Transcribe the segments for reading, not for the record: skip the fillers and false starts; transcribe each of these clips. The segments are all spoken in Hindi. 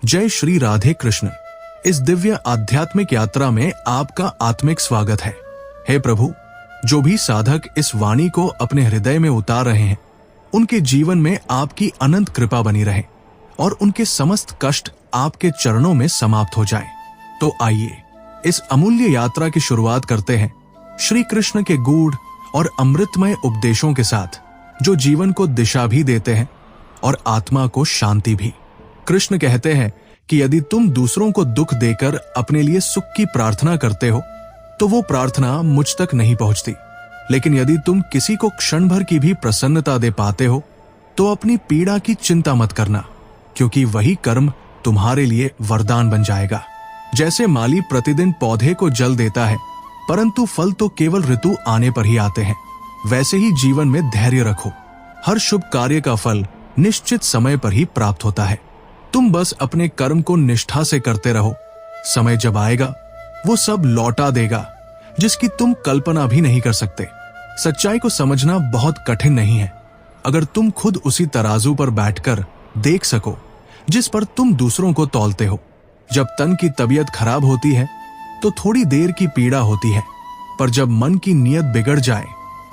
जय श्री राधे कृष्ण। इस दिव्य आध्यात्मिक यात्रा में आपका आत्मिक स्वागत है। हे प्रभु, जो भी साधक इस वाणी को अपने हृदय में उतार रहे हैं, उनके जीवन में आपकी अनंत कृपा बनी रहे और उनके समस्त कष्ट आपके चरणों में समाप्त हो जाएं। तो आइए इस अमूल्य यात्रा की शुरुआत करते हैं श्री कृष्ण के गूढ़ और अमृतमय उपदेशों के साथ, जो जीवन को दिशा भी देते हैं और आत्मा को शांति भी। कृष्ण कहते हैं कि यदि तुम दूसरों को दुख देकर अपने लिए सुख की प्रार्थना करते हो, तो वो प्रार्थना मुझ तक नहीं पहुंचती। लेकिन यदि तुम किसी को क्षण भर की भी प्रसन्नता दे पाते हो, तो अपनी पीड़ा की चिंता मत करना, क्योंकि वही कर्म तुम्हारे लिए वरदान बन जाएगा। जैसे माली प्रतिदिन पौधे को जल देता है, परंतु फल तो केवल ऋतु आने पर ही आते हैं, वैसे ही जीवन में धैर्य रखो। हर शुभ कार्य का फल निश्चित समय पर ही प्राप्त होता है। तुम बस अपने कर्म को निष्ठा से करते रहो। समय जब आएगा, वो सब लौटा देगा जिसकी तुम कल्पना भी नहीं कर सकते। सच्चाई को समझना बहुत कठिन नहीं है, अगर तुम खुद उसी तराजू पर बैठकर देख सको जिस पर तुम दूसरों को तौलते हो। जब तन की तबीयत खराब होती है तो थोड़ी देर की पीड़ा होती है, पर जब मन की नीयत बिगड़ जाए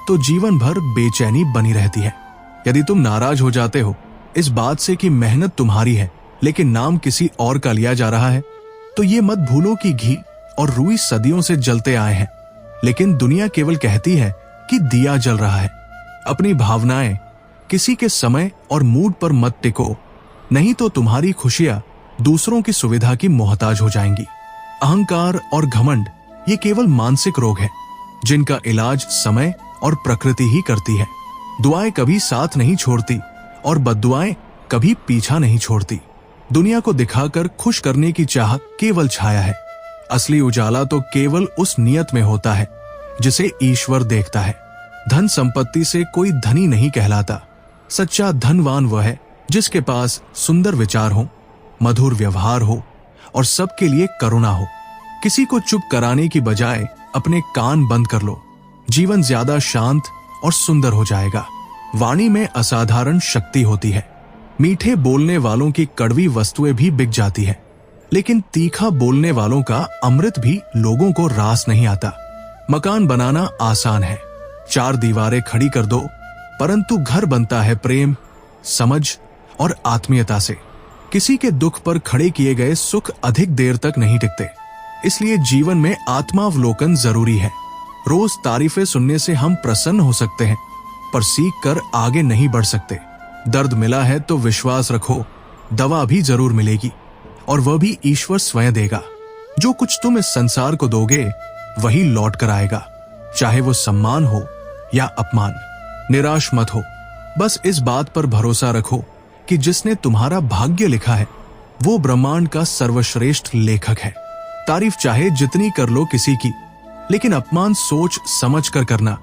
तो जीवन भर बेचैनी बनी रहती है। यदि तुम नाराज हो जाते हो इस बात से कि मेहनत तुम्हारी है लेकिन नाम किसी और का लिया जा रहा है, तो ये मत भूलो कि घी और रुई सदियों से जलते आए हैं, लेकिन दुनिया केवल कहती है कि दिया जल रहा है। अपनी भावनाएं किसी के समय और मूड पर मत टिको, नहीं तो तुम्हारी खुशियां दूसरों की सुविधा की मोहताज हो जाएंगी। अहंकार और घमंड ये केवल मानसिक रोग है, जिनका इलाज समय और प्रकृति ही करती है। दुआएं कभी साथ नहीं छोड़ती और बद्दुआएं कभी पीछा नहीं छोड़ती। दुनिया को दिखाकर खुश करने की चाह केवल छाया है। असली उजाला तो केवल उस नियत में होता है जिसे ईश्वर देखता है। धन संपत्ति से कोई धनी नहीं कहलाता। सच्चा धनवान वह है जिसके पास सुंदर विचार हो, मधुर व्यवहार हो और सबके लिए करुणा हो। किसी को चुप कराने की बजाय अपने कान बंद कर लो, जीवन ज्यादा शांत और सुंदर हो जाएगा। वाणी में असाधारण शक्ति होती है। मीठे बोलने वालों की कड़वी वस्तुएं भी बिक जाती है, लेकिन तीखा बोलने वालों का अमृत भी लोगों को रास नहीं आता। मकान बनाना आसान है, 4 दीवारें खड़ी कर दो, परंतु घर बनता है प्रेम, समझ और आत्मीयता से। किसी के दुख पर खड़े किए गए सुख अधिक देर तक नहीं टिकते, इसलिए जीवन में आत्मावलोकन जरूरी है। रोज तारीफें सुनने से हम प्रसन्न हो सकते हैं, पर सीख कर आगे नहीं बढ़ सकते। दर्द मिला है तो विश्वास रखो, दवा भी जरूर मिलेगी, और वह भी ईश्वर स्वयं देगा। जो कुछ तुम इस संसार को दोगे वही लौट कर आएगा, चाहे वो सम्मान हो या अपमान। निराश मत हो, बस इस बात पर भरोसा रखो कि जिसने तुम्हारा भाग्य लिखा है वो ब्रह्मांड का सर्वश्रेष्ठ लेखक है। तारीफ चाहे जितनी कर लो किसी की, लेकिन अपमान सोच समझ कर करना,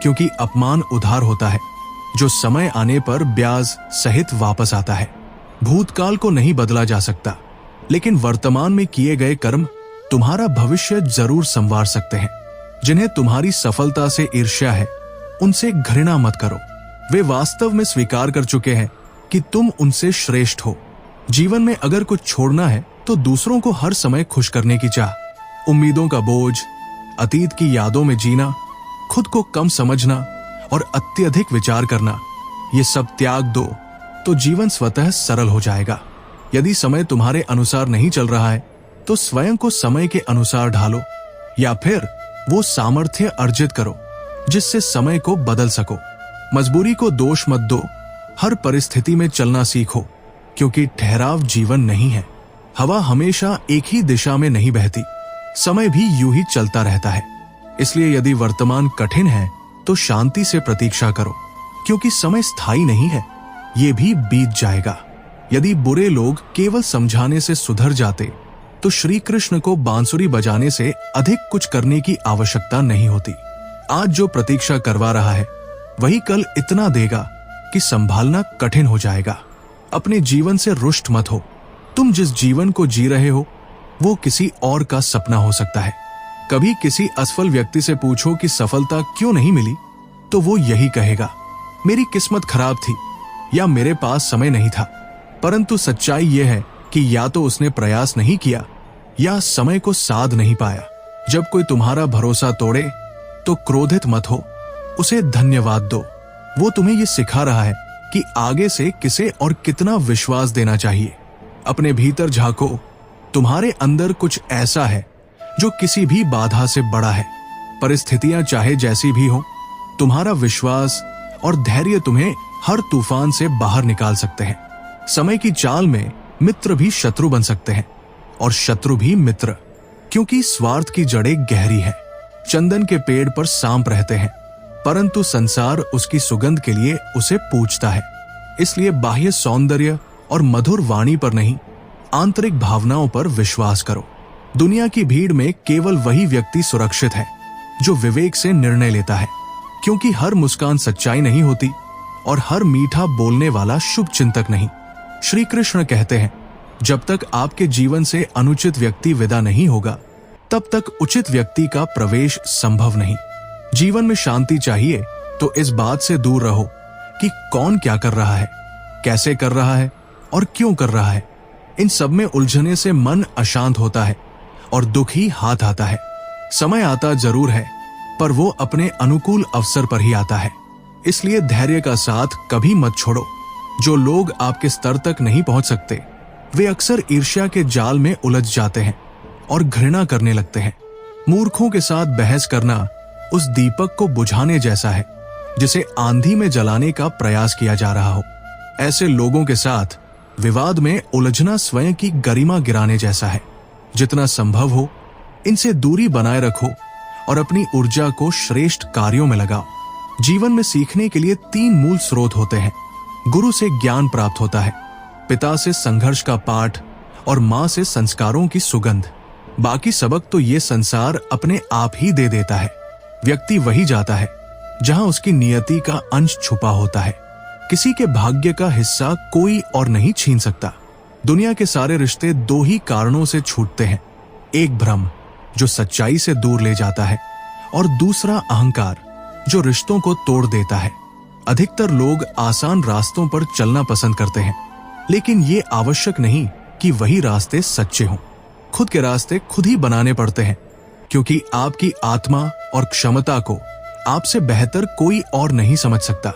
क्योंकि अपमान उधार होता है जो समय आने पर ब्याज सहित वापस आता है। भूतकाल को नहीं बदला जा सकता, लेकिन वर्तमान में किए गए कर्म तुम्हारा भविष्य जरूर संवार सकते हैं। जिन्हें तुम्हारी सफलता से ईर्ष्या है, उनसे घृणा मत करो। वे वास्तव में स्वीकार कर चुके हैं कि तुम उनसे श्रेष्ठ हो। जीवन में अगर कुछ छोड़ना है तो दूसरों को हर समय खुश करने की चाह, उम्मीदों का बोझ, अतीत की यादों में जीना, खुद को कम समझना और अत्यधिक विचार करना, ये सब त्याग दो तो जीवन स्वतः सरल हो जाएगा। यदि समय तुम्हारे अनुसार नहीं चल रहा है तो स्वयं को समय के अनुसार ढालो, या फिर वो सामर्थ्य अर्जित करो जिससे समय को बदल सको। मजबूरी को दोष मत दो, हर परिस्थिति में चलना सीखो, क्योंकि ठहराव जीवन नहीं है। हवा हमेशा एक ही दिशा में नहीं बहती, समय भी यूं ही चलता रहता है। इसलिए यदि वर्तमान कठिन है तो शांति से प्रतीक्षा करो, क्योंकि समय स्थायी नहीं है, ये भी बीत जाएगा। यदि बुरे लोग केवल समझाने से सुधर जाते तो श्री कृष्ण को बांसुरी बजाने से अधिक कुछ करने की आवश्यकता नहीं होती। आज जो प्रतीक्षा करवा रहा है वही कल इतना देगा कि संभालना कठिन हो जाएगा। अपने जीवन से रुष्ट मत हो। तुम जिस जीवन को जी रहे हो वो किसी और का सपना हो सकता है। कभी किसी असफल व्यक्ति से पूछो कि सफलता क्यों नहीं मिली, तो वो यही कहेगा, मेरी किस्मत खराब थी या मेरे पास समय नहीं था। परंतु सच्चाई यह है कि या तो उसने प्रयास नहीं किया या समय को साध नहीं पाया। जब कोई तुम्हारा भरोसा तोड़े तो क्रोधित मत हो, उसे धन्यवाद दो। वो तुम्हें ये सिखा रहा है कि आगे से किसे और कितना विश्वास देना चाहिए। अपने भीतर झांको, तुम्हारे अंदर कुछ ऐसा है जो किसी भी बाधा से बड़ा है। परिस्थितियां चाहे जैसी भी हो, तुम्हारा विश्वास और धैर्य तुम्हें हर तूफान से बाहर निकाल सकते हैं। समय की चाल में मित्र भी शत्रु बन सकते हैं और शत्रु भी मित्र, क्योंकि स्वार्थ की जड़ें गहरी है। चंदन के पेड़ पर सांप रहते हैं, परंतु संसार उसकी सुगंध के लिए उसे पूजता है। इसलिए बाह्य सौंदर्य और मधुर वाणी पर नहीं, आंतरिक भावनाओं पर विश्वास करो। दुनिया की भीड़ में केवल वही व्यक्ति सुरक्षित है जो विवेक से निर्णय लेता है, क्योंकि हर मुस्कान सच्चाई नहीं होती और हर मीठा बोलने वाला शुभ चिंतक नहीं। श्री कृष्ण कहते हैं, जब तक आपके जीवन से अनुचित व्यक्ति विदा नहीं होगा, तब तक उचित व्यक्ति का प्रवेश संभव नहीं। जीवन में शांति चाहिए तो इस बात से दूर रहो कि कौन क्या कर रहा है, कैसे कर रहा है और क्यों कर रहा है। इन सब में उलझने से मन अशांत होता है और दुख ही हाथ आता है। समय आता जरूर है, पर वो अपने अनुकूल अवसर पर ही आता है। इसलिए धैर्य का साथ कभी मत छोड़ो। जो लोग आपके स्तर तक नहीं पहुंच सकते, वे अक्सर ईर्ष्या के जाल में उलझ जाते हैं और घृणा करने लगते हैं। मूर्खों के साथ बहस करना उस दीपक को बुझाने जैसा है जिसे आंधी में जलाने का प्रयास किया जा रहा हो। ऐसे लोगों के साथ विवाद में उलझना स्वयं की गरिमा गिराने जैसा है। जितना संभव हो इनसे दूरी बनाए रखो और अपनी ऊर्जा को श्रेष्ठ कार्यों में लगाओ। जीवन में सीखने के लिए 3 मूल स्रोत होते हैं। गुरु से ज्ञान प्राप्त होता है, पिता से संघर्ष का पाठ और मां से संस्कारों की सुगंध। बाकी सबक तो ये संसार अपने आप ही दे देता है। व्यक्ति वही जाता है जहां उसकी नियति का अंश छुपा होता है। किसी के भाग्य का हिस्सा कोई और नहीं छीन सकता। दुनिया के सारे रिश्ते 2 ही कारणों से छूटते हैं, एक भ्रम जो सच्चाई से दूर ले जाता है और दूसरा अहंकार जो रिश्तों को तोड़ देता है। अधिकतर लोग आसान रास्तों पर चलना पसंद करते हैं, लेकिन ये आवश्यक नहीं कि वही रास्ते सच्चे हों। खुद के रास्ते खुद ही बनाने पड़ते हैं, क्योंकि आपकी आत्मा और क्षमता को आपसे बेहतर कोई और नहीं समझ सकता।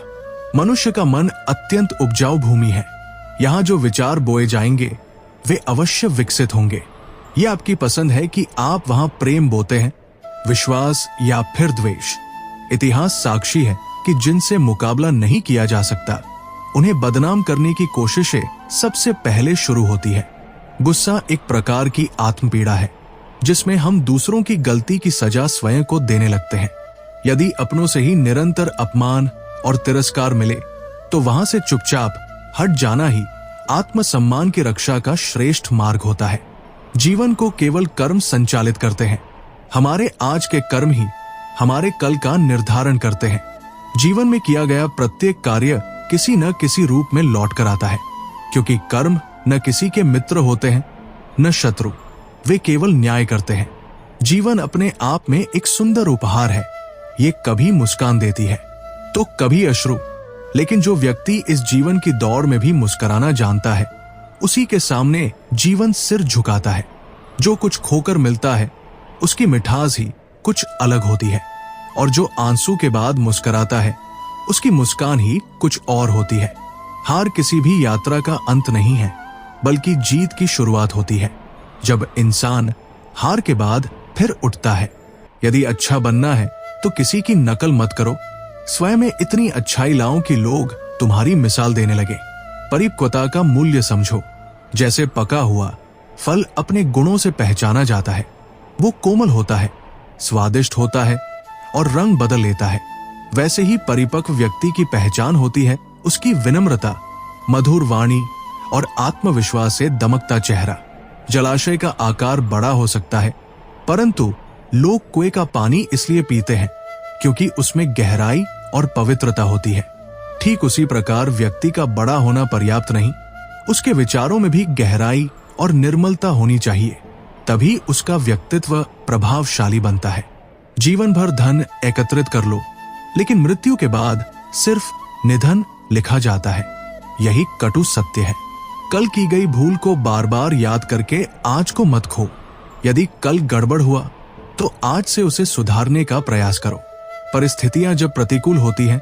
मनुष्य का मन अत्यंत उपजाऊ भूमि है। यहाँ जो विचार बोए जाएंगे वे अवश्य विकसित होंगे। ये आपकी पसंद है कि आप वहां प्रेम बोते हैं, विश्वास या फिर द्वेष। इतिहास साक्षी है कि जिनसे मुकाबला नहीं किया जा सकता, उन्हें बदनाम करने की कोशिशें सबसे पहले शुरू होती है। गुस्सा एक प्रकार की आत्मपीड़ा है, जिसमें हम दूसरों की गलती की सजा स्वयं को देने लगते हैं। यदि अपनों से ही निरंतर अपमान और तिरस्कार मिले, तो वहां से चुपचाप हट जाना ही आत्मसम्मान की रक्षा का श्रेष्ठ मार्ग होता है। जीवन को केवल कर्म संचालित करते हैं। हमारे आज के कर्म ही हमारे कल का निर्धारण करते हैं। जीवन में किया गया प्रत्येक कार्य किसी न किसी रूप में लौट कर आता है, क्योंकि कर्म न किसी के मित्र होते हैं न शत्रु, वे केवल न्याय करते हैं। जीवन अपने आप में एक सुंदर उपहार है। ये कभी मुस्कान देती है तो कभी अश्रु, लेकिन जो व्यक्ति इस जीवन की दौड़ में भी मुस्कुराना जानता है, उसी के सामने जीवन सिर झुकाता है। जो कुछ खोकर मिलता है उसकी मिठास ही कुछ अलग होती है, और जो आंसू के बाद मुस्कुराता है उसकी मुस्कान ही कुछ और होती है। हार किसी भी यात्रा का अंत नहीं है, बल्कि जीत की शुरुआत होती है, जब इंसान हार के बाद फिर उठता है। यदि अच्छा बनना है तो किसी की नकल मत करो। स्वयं में इतनी अच्छाई लाओ कि लोग तुम्हारी मिसाल देने लगे। परिपक्वता का मूल्य समझो। जैसे पका हुआ फल अपने गुणों से पहचाना जाता है, वो कोमल होता है, स्वादिष्ट होता है और रंग बदल लेता है, वैसे ही परिपक्व व्यक्ति की पहचान होती है उसकी विनम्रता, मधुर वाणी और आत्मविश्वास से दमकता चेहरा। जलाशय का आकार बड़ा हो सकता है, परंतु लोग कुएं का पानी इसलिए पीते हैं क्योंकि उसमें गहराई और पवित्रता होती है। ठीक उसी प्रकार व्यक्ति का बड़ा होना पर्याप्त नहीं, उसके विचारों में भी गहराई और निर्मलता होनी चाहिए, तभी उसका व्यक्तित्व प्रभावशाली बनता है। जीवन भर धन एकत्रित कर लो, लेकिन मृत्यु के बाद सिर्फ निधन लिखा जाता है। यही कटु सत्य है। कल की गई भूल को बार बार याद करके आज को मत खो। यदि कल गड़बड़ हुआ तो आज से उसे सुधारने का प्रयास करो। परिस्थितियां जब प्रतिकूल होती हैं,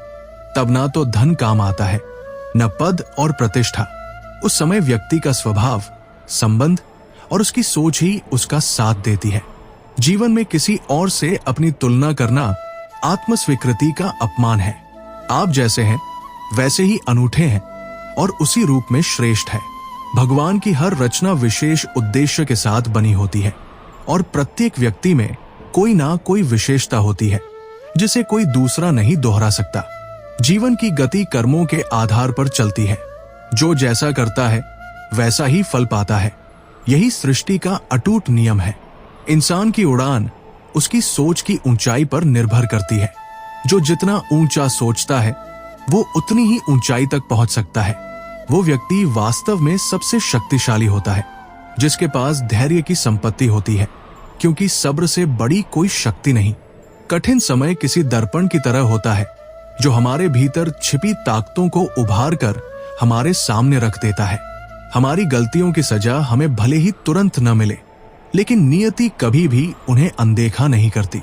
तब ना तो धन काम आता है, न पद और प्रतिष्ठा। उस समय व्यक्ति का स्वभाव, संबंध और उसकी सोच ही उसका साथ देती है। जीवन में किसी और से अपनी तुलना करना आत्मस्वीकृति का अपमान है। आप जैसे हैं वैसे ही अनूठे हैं और उसी रूप में श्रेष्ठ है। भगवान की हर रचना विशेष उद्देश्य के साथ बनी होती है और प्रत्येक व्यक्ति में कोई ना कोई विशेषता होती है जिसे कोई दूसरा नहीं दोहरा सकता। जीवन की गति कर्मों के आधार पर चलती है। जो जैसा करता है वैसा ही फल पाता है। यही सृष्टि का अटूट नियम है। इंसान की उड़ान उसकी सोच की ऊंचाई पर निर्भर करती है। जो जितना ऊंचा सोचता है वो उतनी ही ऊंचाई तक पहुंच सकता है। वो व्यक्ति वास्तव में सबसे शक्तिशाली होता है जिसके पास धैर्य की संपत्ति होती है, क्योंकि सब्र से बड़ी कोई शक्ति नहीं। कठिन समय किसी दर्पण की तरह होता है जो हमारे भीतर छिपी ताकतों को उभार कर हमारे सामने रख देता है। हमारी गलतियों की सजा हमें भले ही तुरंत न मिले, लेकिन नियति कभी भी उन्हें अनदेखा नहीं करती।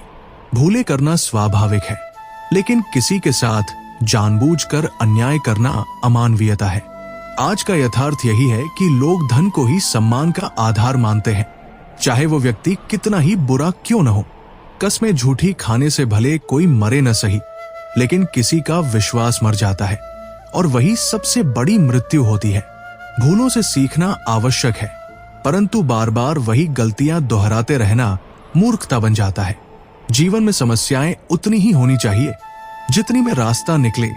भूले करना स्वाभाविक है, लेकिन किसी के साथ जानबूझकर अन्याय करना अमानवीयता है। आज का यथार्थ यही है कि लोग धन को ही सम्मान का आधार मानते हैं, चाहे वो व्यक्ति कितना ही बुरा क्यों न हो। कसमें झूठी खाने से भले कोई मरे न सही, लेकिन किसी का विश्वास मर जाता है और वही सबसे बड़ी मृत्यु होती है। भूलों से सीखना आवश्यक है, परंतु बार बार वही गलतियां दोहराते रहना मूर्खता बन जाता है। जीवन में समस्याएं उतनी ही होनी चाहिए जितनी में रास्ता निकले,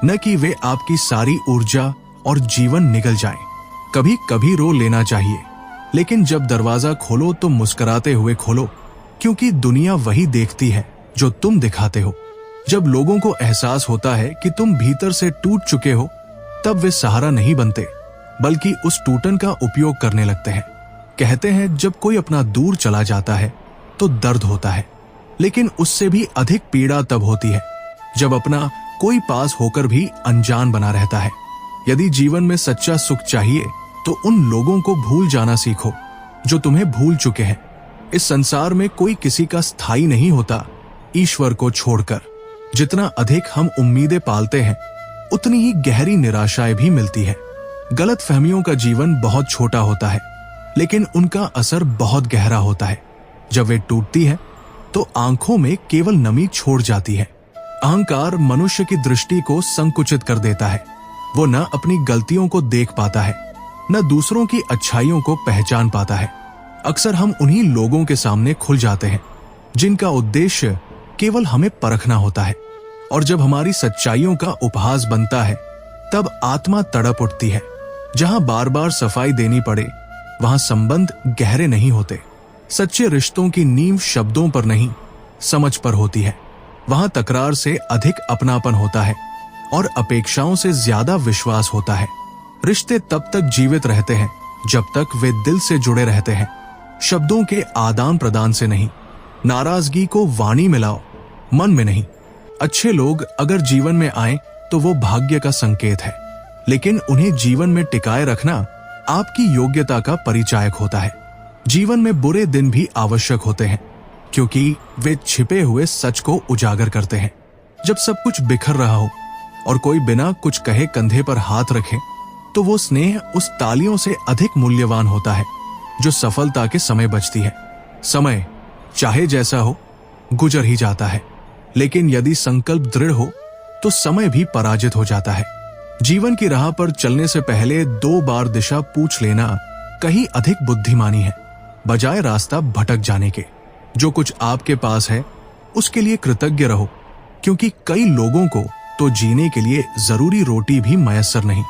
न कि वे आपकी सारी ऊर्जा और जीवन निगल जाए। कभी कभी रो लेना चाहिए, लेकिन जब दरवाजा खोलो तो मुस्कुराते हुए खोलो, क्योंकि दुनिया वही देखती है जो तुम दिखाते हो। जब लोगों को एहसास होता है कि तुम भीतर से टूट चुके हो, तब वे सहारा नहीं बनते, बल्कि उस टूटन का उपयोग करने लगते हैं। कहते हैं जब कोई अपना दूर चला जाता है तो दर्द होता है, लेकिन उससे भी अधिक पीड़ा तब होती है जब अपना कोई पास होकर भी अनजान बना रहता है। यदि जीवन में सच्चा सुख चाहिए तो उन लोगों को भूल जाना सीखो जो तुम्हें भूल चुके हैं। इस संसार में कोई किसी का स्थायी नहीं होता, ईश्वर को छोड़कर। जितना अधिक हम उम्मीदें पालते हैं, उतनी ही गहरी निराशाएं भी मिलती है। गलत फहमियों का जीवन बहुत छोटा होता है, लेकिन उनका असर बहुत गहरा होता है। जब वे टूटती है तो आंखों में केवल नमी छोड़ जाती है। अहंकार मनुष्य की दृष्टि को संकुचित कर देता है। वो न अपनी गलतियों को देख पाता है, न दूसरों की अच्छाइयों को पहचान पाता है। अक्सर हम उन्हीं लोगों के सामने खुल जाते हैं जिनका उद्देश्य केवल हमें परखना होता है, और जब हमारी सच्चाइयों का उपहास बनता है तब आत्मा तड़प उठती है। जहां बार बार सफाई देनी पड़े वहां संबंध गहरे नहीं होते। सच्चे रिश्तों की नींव शब्दों पर नहीं, समझ पर होती है। वहां तकरार से अधिक अपनापन होता है और अपेक्षाओं से ज्यादा विश्वास होता है। रिश्ते तब तक जीवित रहते हैं जब तक वे दिल से जुड़े रहते हैं, शब्दों के आदान प्रदान से नहीं। नाराजगी को वाणी में लाओ, मन में नहीं। अच्छे लोग अगर जीवन में आए तो वो भाग्य का संकेत है, लेकिन उन्हें जीवन में टिकाए रखना आपकी योग्यता का परिचायक होता है। जीवन में बुरे दिन भी आवश्यक होते हैं, क्योंकि वे छिपे हुए सच को उजागर करते हैं। जब सब कुछ बिखर रहा हो और कोई बिना कुछ कहे कंधे पर हाथ रखे, तो वो स्नेह उस तालियों से अधिक मूल्यवान होता है जो सफलता के समय बचती है। समय चाहे जैसा हो गुजर ही जाता है, लेकिन यदि संकल्प दृढ़ हो तो समय भी पराजित हो जाता है। जीवन की राह पर चलने से पहले 2 बार दिशा पूछ लेना कहीं अधिक बुद्धिमानी है, बजाय रास्ता भटक जाने के। जो कुछ आपके पास है उसके लिए कृतज्ञ रहो, क्योंकि कई लोगों को तो जीने के लिए जरूरी रोटी भी मयस्सर नहीं।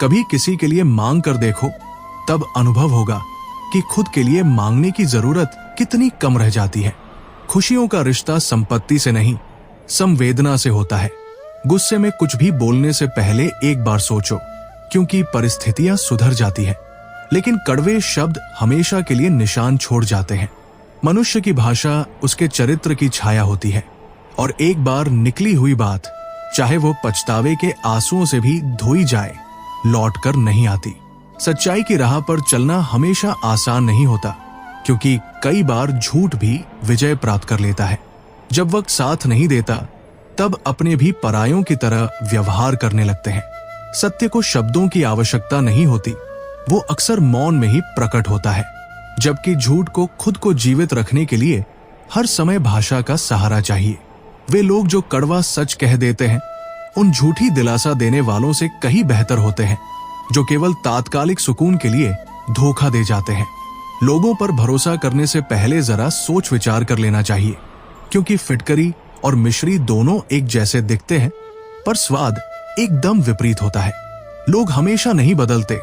कभी किसी के लिए मांग कर देखो, तब अनुभव होगा कि खुद के लिए मांगने की जरूरत कितनी कम रह जाती है। खुशियों का रिश्ता संपत्ति से नहीं, संवेदना से होता है। गुस्से में कुछ भी बोलने से पहले एक बार सोचो, क्योंकि परिस्थितियां सुधर जाती है, लेकिन कड़वे शब्द हमेशा के लिए निशान छोड़ जाते हैं। मनुष्य की भाषा उसके चरित्र की छाया होती है, और एक बार निकली हुई बात, चाहे वो पछतावे के आंसुओं से भी धोई जाए, लौट कर नहीं आती। सच्चाई की राह पर चलना हमेशा आसान नहीं होता, क्योंकि कई बार झूठ भी विजय प्राप्त कर लेता है। जब वक्त साथ नहीं देता, तब अपने भी परायों की तरह व्यवहार करने लगते हैं। सत्य को शब्दों की आवश्यकता नहीं होती, वो अक्सर मौन में ही प्रकट होता है। जबकि झूठ को खुद को जीवित रखने के लिए हर समय भाषा का सहारा चाहिए। वे लोग जो कड़वा सच कह देते हैं, उन झूठी दिलासा देने वालों से कहीं बेहतर होते हैं, जो केवल तात्कालिक सुकून के लिए धोखा दे जाते हैं। लोगों पर भरोसा करने से पहले जरा सोच विचार कर लेना चाहिए, क्योंकि फिटकरी और मिश्री दोनों एक जैसे दिखते हैं, पर स्वाद एकदम विपरीत होता है। लोग हमेशा नहीं बदलते,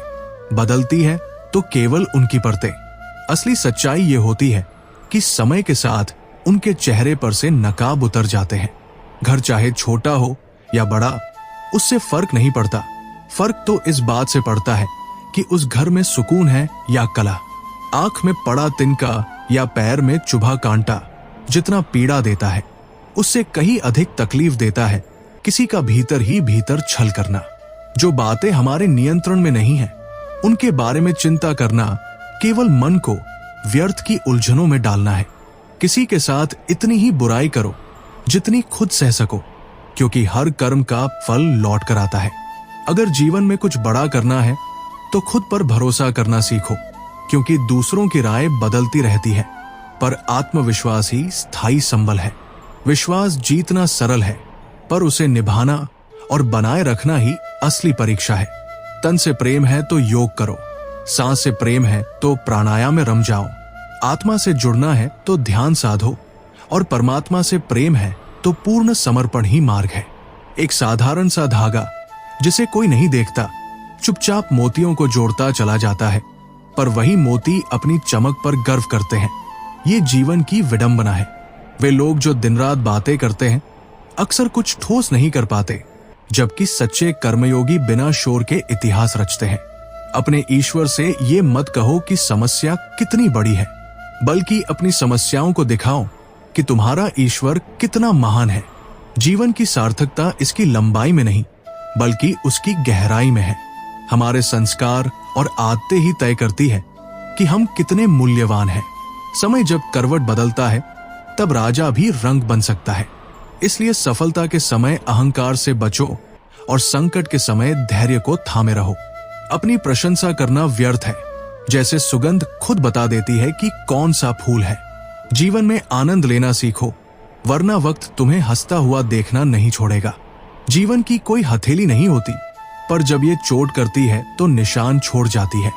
बदलती है तो केवल उनकी परतें। असली सच्चाई ये होती है कि समय के साथ उनके चेहरे पर से नकाब उतर जाते हैं। घर चाहे छोटा हो या बड़ा, उससे फर्क नहीं पड़ता। फर्क तो इस बात से पड़ता है कि उस घर में सुकून है या कला, आंख में पड़ा तिनका या पैर में चुभा कांटा। जितना पीड़ा देता है, उससे कहीं अधिक तकलीफ देता है किसी का भीतर ही भीतर छल करना। जो बातें हमारे नियंत्रण में नहीं है, उनके बारे में चिंता करना केवल मन को व्यर्थ की उलझनों में डालना है। किसी के साथ इतनी ही बुराई करो जितनी खुद सह सको, क्योंकि हर कर्म का फल लौट कर आता है। अगर जीवन में कुछ बड़ा करना है तो खुद पर भरोसा करना सीखो, क्योंकि दूसरों की राय बदलती रहती है, पर आत्मविश्वास ही स्थायी संबल है। विश्वास जीतना सरल है, पर उसे निभाना और बनाए रखना ही असली परीक्षा है। तन से प्रेम है तो योग करो, सांस से प्रेम है तो प्राणायाम में रम जाओ, आत्मा से जुड़ना है तो ध्यान साधो, और परमात्मा से प्रेम है तो पूर्ण समर्पण ही मार्ग है। एक साधारण सा धागा जिसे कोई नहीं देखता, चुपचाप मोतियों को जोड़ता चला जाता है, पर वही मोती अपनी चमक पर गर्व करते हैं। ये जीवन की विडंबना है। वे लोग जो दिन रात बातें करते हैं, अक्सर कुछ ठोस नहीं कर पाते, जबकि सच्चे कर्मयोगी बिना शोर के इतिहास रचते हैं। अपने ईश्वर से ये मत कहो कि समस्या कितनी बड़ी है, बल्कि अपनी समस्याओं को दिखाओ कि तुम्हारा ईश्वर कितना महान है। जीवन की सार्थकता इसकी लंबाई में नहीं, बल्कि उसकी गहराई में है। हमारे संस्कार और आदतें ही तय करती है कि हम कितने मूल्यवान हैं। समय जब करवट बदलता है, तब राजा भी रंग बन सकता है। इसलिए सफलता के समय अहंकार से बचो और संकट के समय धैर्य को थामे रहो। अपनी प्रशंसा करना व्यर्थ है, जैसे सुगंध खुद बता देती है कि कौन सा फूल है। जीवन में आनंद लेना सीखो, वरना वक्त तुम्हें हंसता हुआ देखना नहीं छोड़ेगा। जीवन की कोई हथेली नहीं होती, पर जब ये चोट करती है तो निशान छोड़ जाती है।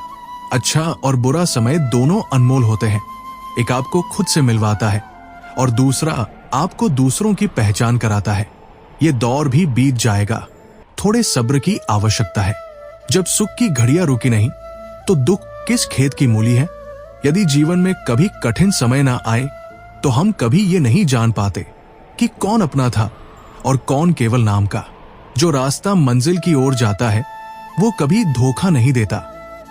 अच्छा और बुरा समय दोनों अनमोल होते हैं। एक आपको खुद से मिलवाता है और दूसरा आपको दूसरों की पहचान कराता है। ये दौर भी बीत जाएगा, थोड़े सब्र की आवश्यकता है। जब सुख की घड़ियां रुकी नहीं, तो दुख किस खेत की मूली है। यदि जीवन में कभी कठिन समय ना आए, तो हम कभी ये नहीं जान पाते कि कौन अपना था और कौन केवल नाम का। जो रास्ता मंजिल की ओर जाता है, वो कभी धोखा नहीं देता,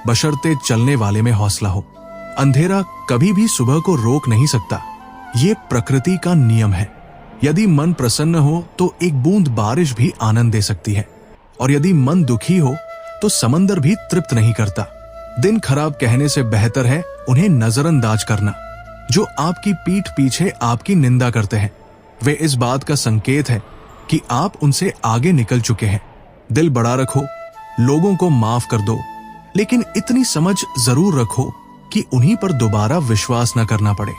बशर्ते चलने वाले में हौसला हो। अंधेरा कभी भी सुबह को रोक नहीं सकता, ये प्रकृति का नियम है। यदि मन प्रसन्न हो तो एक बूंद बारिश भी आनंद दे सकती है, और यदि मन दुखी हो तो समंदर भी तृप्त नहीं करता। दिन खराब कहने से बेहतर है उन्हें नजरअंदाज करना। जो आपकी पीठ पीछे आपकी निंदा करते हैं, वे इस बात का संकेत है कि आप उनसे आगे निकल चुके हैं। दिल बड़ा रखो, लोगों को माफ कर दो, लेकिन इतनी समझ जरूर रखो कि उन्हीं पर दोबारा विश्वास न करना पड़े।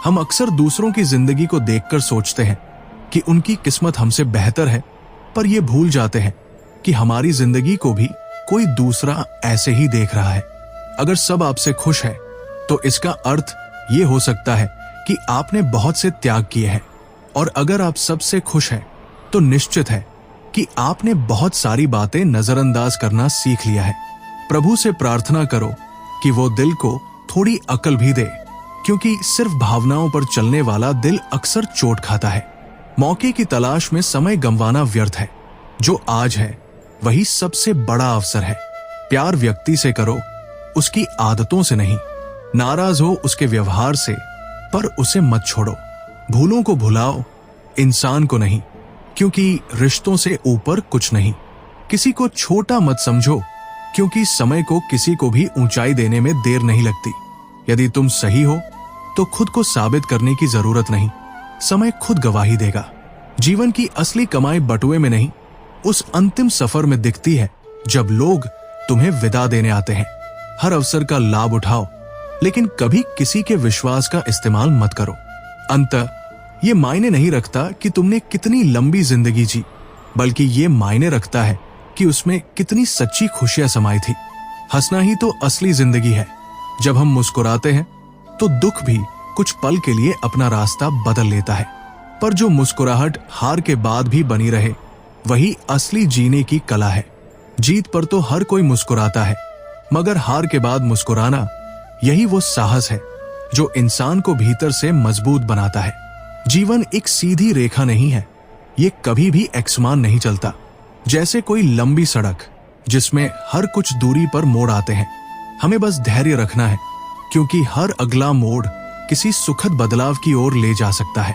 हम अक्सर दूसरों की जिंदगी को देखकर सोचते हैं कि उनकी किस्मत हमसे बेहतर है, पर ये भूल जाते हैं कि हमारी जिंदगी को भी कोई दूसरा ऐसे ही देख रहा है। अगर सब आपसे खुश है, तो इसका अर्थ ये हो सकता है कि आपने बहुत से त्याग किए हैं, और अगर आप सबसे खुश हैं, तो निश्चित है कि आपने बहुत सारी बातें नजरअंदाज करना सीख लिया है। प्रभु से प्रार्थना करो कि वो दिल को थोड़ी अकल भी दे, क्योंकि सिर्फ भावनाओं पर चलने वाला दिल अक्सर चोट खाता है। मौके की तलाश में समय गंवाना व्यर्थ है। जो आज है वही सबसे बड़ा अवसर है। प्यार व्यक्ति से करो, उसकी आदतों से नहीं। नाराज हो उसके व्यवहार से, पर उसे मत छोड़ो। भूलों को भुलाओ, इंसान को नहीं, क्योंकि रिश्तों से ऊपर कुछ नहीं। किसी को छोटा मत समझो, क्योंकि समय को किसी को भी ऊंचाई देने में देर नहीं लगती। यदि तुम सही हो तो खुद को साबित करने की जरूरत नहीं, समय खुद गवाही देगा। जीवन की असली कमाई बटुए में नहीं, उस अंतिम सफर में दिखती है जब लोग तुम्हें विदा देने आते हैं। हर अवसर का लाभ उठाओ, लेकिन कभी किसी के विश्वास का इस्तेमाल मत करो। अंततः ये मायने नहीं रखता कि तुमने कितनी लंबी जिंदगी जी, बल्कि ये मायने रखता है कि उसमें कितनी सच्ची खुशियां समाई थी। हंसना ही तो असली जिंदगी है। जब हम मुस्कुराते हैं तो दुख भी कुछ पल के लिए अपना रास्ता बदल लेता है, पर जो मुस्कुराहट हार के बाद भी बनी रहे, वही असली जीने की कला है। जीत पर तो हर कोई मुस्कुराता है, मगर हार के बाद मुस्कुराना, यही वो साहस है जो इंसान को भीतर से मजबूत बनाता है। जीवन एक सीधी रेखा नहीं है, ये कभी भी एकसमान नहीं चलता। जैसे कोई लंबी सड़क जिसमें हर कुछ दूरी पर मोड़ आते हैं। हमें बस धैर्य रखना है, क्योंकि हर अगला मोड़ किसी सुखद बदलाव की ओर ले जा सकता है।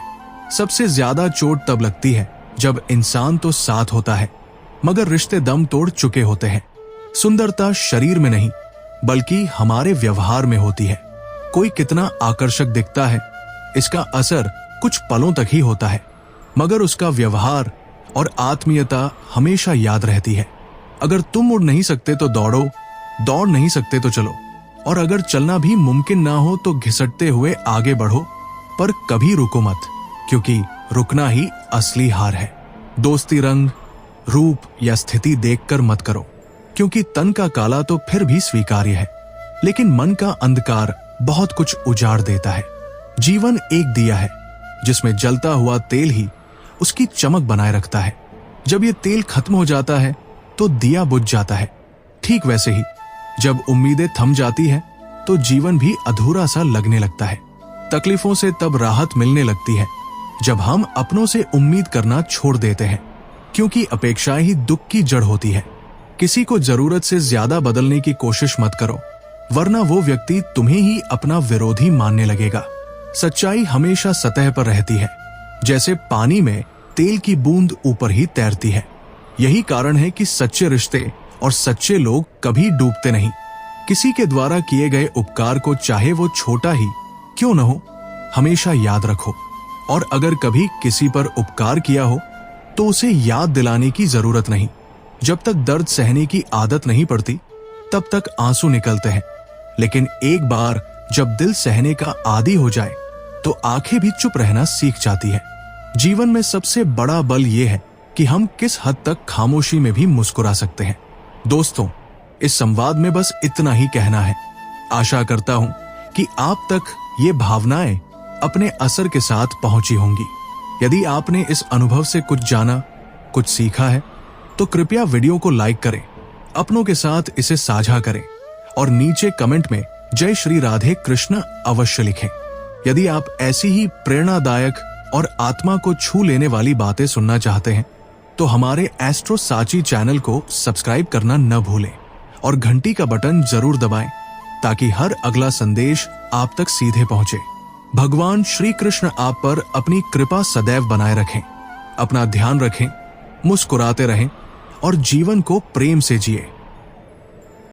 सबसे ज्यादा चोट तब लगती है जब इंसान तो साथ होता है, मगर रिश्ते दम तोड़ चुके होते हैं। सुंदरता शरीर में नहीं, बल्कि हमारे व्यवहार में होती है। कोई कितना आकर्षक दिखता है, इसका असर कुछ पलों तक ही होता है, मगर उसका व्यवहार और आत्मीयता हमेशा याद रहती है। अगर तुम उड़ नहीं सकते तो दौड़ो, दौड़ नहीं सकते तो चलो, और अगर चलना भी मुमकिन ना हो तो घिसटते हुए आगे बढ़ो, पर कभी रुको मत, क्योंकि रुकना ही असली हार है। दोस्ती रंग, रूप या स्थिति देखकर मत करो, क्योंकि तन का काला तो फिर भी स्वीकार्य है, लेकिन मन का अंधकार बहुत कुछ उजाड़ देता है। जीवन एक दिया है जिसमें जलता हुआ तेल ही उसकी चमक बनाए रखता है। जब ये तेल खत्म हो जाता है तो दिया बुझ जाता है। ठीक वैसे ही जब उम्मीदें थम जाती है तो जीवन भी अधूरा सा लगने लगता है। तकलीफों से तब राहत मिलने लगती है जब हम अपनों से उम्मीद करना छोड़ देते हैं, क्योंकि अपेक्षाएं ही दुख की जड़ होती है। किसी को जरूरत से ज्यादा बदलने की कोशिश मत करो, वरना वो व्यक्ति तुम्हें ही अपना विरोधी मानने लगेगा। सच्चाई हमेशा सतह पर रहती है, जैसे पानी में तेल की बूंद ऊपर ही तैरती है। यही कारण है कि सच्चे रिश्ते और सच्चे लोग कभी डूबते नहीं। किसी के द्वारा किए गए उपकार को, चाहे वो छोटा ही क्यों न हो, हमेशा याद रखो। और अगर कभी किसी पर उपकार किया हो तो उसे याद दिलाने की जरूरत नहीं। जब तक दर्द सहने की आदत नहीं पड़ती तब तक आंसू निकलते हैं, लेकिन एक बार जब दिल सहने का आदी हो जाए तो आंखें भी चुप रहना सीख जाती है। जीवन में सबसे बड़ा बल यह है कि हम किस हद तक खामोशी में भी मुस्कुरा सकते हैं। दोस्तों, इस संवाद में बस इतना ही कहना है। आशा करता हूं कि आप तक ये भावनाएं अपने असर के साथ पहुंची होंगी। यदि आपने इस अनुभव से कुछ जाना, कुछ सीखा है, तो कृपया वीडियो को लाइक करें, अपनों के साथ इसे साझा करें और नीचे कमेंट में जय श्री राधे कृष्ण अवश्य लिखें। यदि आप ऐसी ही प्रेरणादायक और आत्मा को छू लेने वाली बातें सुनना चाहते हैं तो हमारे एस्ट्रो साची चैनल को सब्सक्राइब करना न भूलें और घंटी का बटन जरूर दबाएं, ताकि हर अगला संदेश आप तक सीधे पहुंचे। भगवान श्री कृष्ण आप पर अपनी कृपा सदैव बनाए रखें। अपना ध्यान रखें, मुस्कुराते रहें और जीवन को प्रेम से जिए।